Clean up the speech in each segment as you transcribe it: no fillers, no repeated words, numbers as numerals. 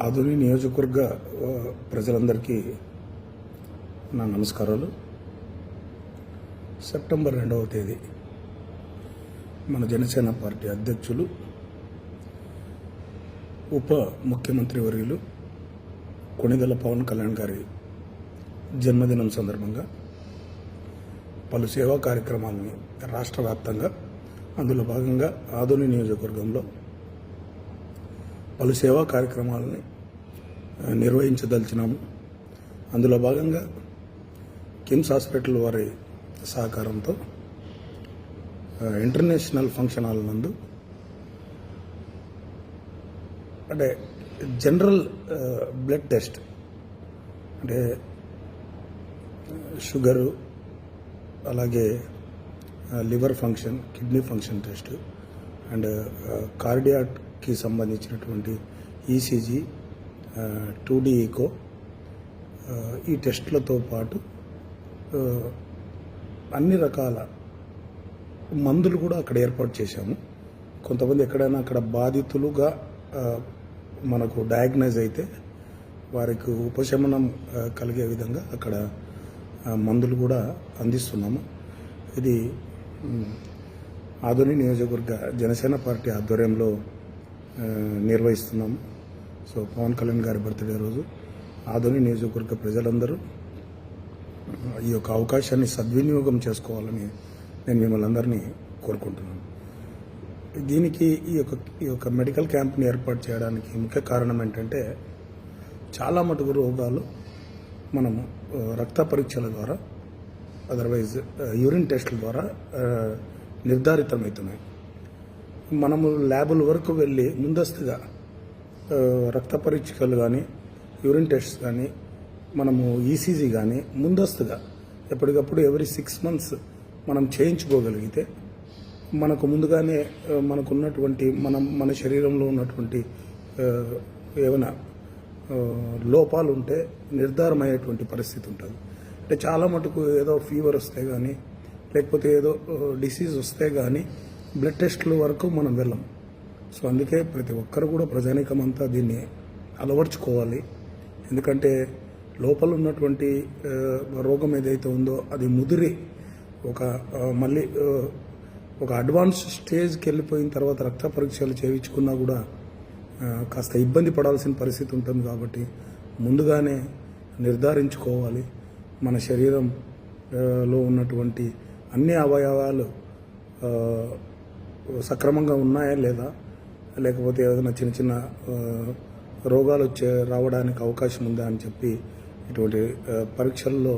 ఆదోని నియోజకవర్గ ప్రజలందరికీ నా నమస్కారాలు. సెప్టెంబర్ 2వ తేదీ మన జనసేన పార్టీ అధ్యక్షులు ఉప ముఖ్యమంత్రి వర్యులు కొణిదెల పవన్ కళ్యాణ్ గారి జన్మదినం సందర్భంగా పలు సేవా కార్యక్రమాలని రాష్ట్ర వ్యాప్తంగా, అందులో భాగంగా ఆదోని నియోజకవర్గంలో పలు సేవా కార్యక్రమాలని నిర్వహించదలిచినాము. అందులో భాగంగా కిమ్స్ హాస్పిటల్ వారి సహకారంతో ఇంటర్నేషనల్ ఫంక్షన్ హాల్ నందు అంటే జనరల్ బ్లడ్ టెస్ట్, అంటే షుగరు, అలాగే liver function, kidney function test and కార్డియాక్కి సంబంధించినటువంటి ఈసీజీ, 2D ఈకో, ఈ టెస్టులతో పాటు అన్ని రకాల మందులు కూడా అక్కడ ఏర్పాటు చేశాము. కొంతమంది ఎక్కడైనా అక్కడ బాధితులుగా మనకు డయాగ్నైజ్ అయితే వారికి ఉపశమనం కలిగే విధంగా అక్కడ మందులు కూడా అందిస్తున్నాము. ఇది ఆదోని నియోజకవర్గ జనసేన పార్టీ ఆధ్వర్యంలో నిర్వహిస్తున్నాము. సో పవన్ కళ్యాణ్ గారి బర్త్డే రోజు ఆదోని నియోజకవర్గ ప్రజలందరూ ఈ యొక్క అవకాశాన్ని సద్వినియోగం చేసుకోవాలని నేను మిమ్మల్ని అందరినీ కోరుకుంటున్నాను. దీనికి ఈ యొక్క మెడికల్ క్యాంప్ని ఏర్పాటు చేయడానికి ముఖ్య కారణం ఏంటంటే, చాలా మటుకు రోగాలు మనము రక్త పరీక్షల ద్వారా, అదర్వైజ్ యూరిన్ టెస్టుల ద్వారా నిర్ధారితమవుతున్నాయి. మనము ల్యాబుల వరకు వెళ్ళి ముందస్తుగా రక్త పరీక్షలు కానీ, యూరిన్ టెస్ట్ కానీ, మనము ఈసీజీ కానీ ముందస్తుగా ఎప్పటికప్పుడు ఎవ్రీ 6 months మనం చేయించుకోగలిగితే మనకు ముందుగానే మనకున్నటువంటి మన శరీరంలో ఉన్నటువంటి ఏమైనా లోపాలు ఉంటే నిర్ధారమయ్యేటువంటి పరిస్థితి ఉంటుంది. అంటే చాలా మటుకు ఏదో ఫీవర్ వస్తే కానీ, లేకపోతే ఏదో డిసీజ్ వస్తే కానీ బ్లడ్ టెస్టుల వరకు మనం వెళ్ళం. సో అందుకే ప్రతి ఒక్కరు కూడా, ప్రజానీకమంతా దీన్ని అలవర్చుకోవాలి. ఎందుకంటే లోపల ఉన్నటువంటి రోగం ఏదైతే ఉందో అది ముదిరి మళ్ళీ ఒక అడ్వాన్స్ స్టేజ్కి వెళ్ళిపోయిన తర్వాత రక్త పరీక్షలు చేయించుకున్నా కూడా కాస్త ఇబ్బంది పడాల్సిన పరిస్థితి ఉంటుంది. కాబట్టి ముందుగానే నిర్ధారించుకోవాలి. మన శరీరంలో ఉన్నటువంటి అన్ని అవయవాలు సక్రమంగా ఉన్నాయా లేదా, లేకపోతే ఏదైనా చిన్న చిన్న రోగాలు రావడానికి అవకాశం ఉందా అని చెప్పి ఇటువంటి పరీక్షల్లో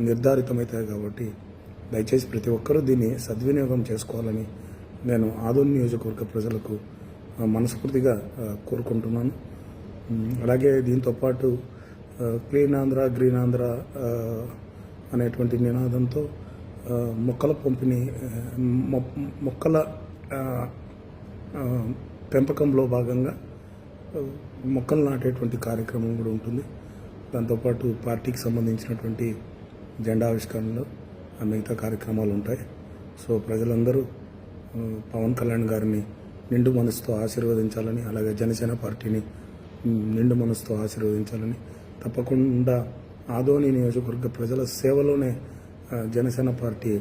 నిర్ధారితమవుతాయి. కాబట్టి దయచేసి ప్రతి ఒక్కరూ దీన్ని సద్వినియోగం చేసుకోవాలని నేను ఆదోని నియోజకవర్గ ప్రజలకు మనస్ఫూర్తిగా కోరుకుంటున్నాను. అలాగే దీంతోపాటు క్లీన్ ఆంధ్ర, గ్రీన్ ఆంధ్ర అనేటువంటి నినాదంతో మొక్కల పంపిణీ, మొక్కల పెంపకంలో భాగంగా మొక్కలు నాటేటువంటి కార్యక్రమం కూడా ఉంటుంది. దాంతోపాటు పార్టీకి సంబంధించినటువంటి జెండా ఆవిష్కరణలు, మిగతా కార్యక్రమాలు ఉంటాయి. సో ప్రజలందరూ పవన్ కళ్యాణ్ గారిని నిండు మనసుతో ఆశీర్వదించాలని, అలాగే జనసేన పార్టీని నిండు మనసుతో ఆశీర్వదించాలని, తప్పకుండా ఆదోని నియోజకవర్గ ప్రజల సేవలోనే జనసేన పార్టీ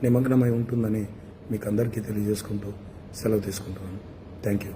నిమగ్నమై ఉంటుందని మీకు అందరికీ తెలియజేసుకుంటూ సెలవు తీసుకుంటున్నాను. Thank you.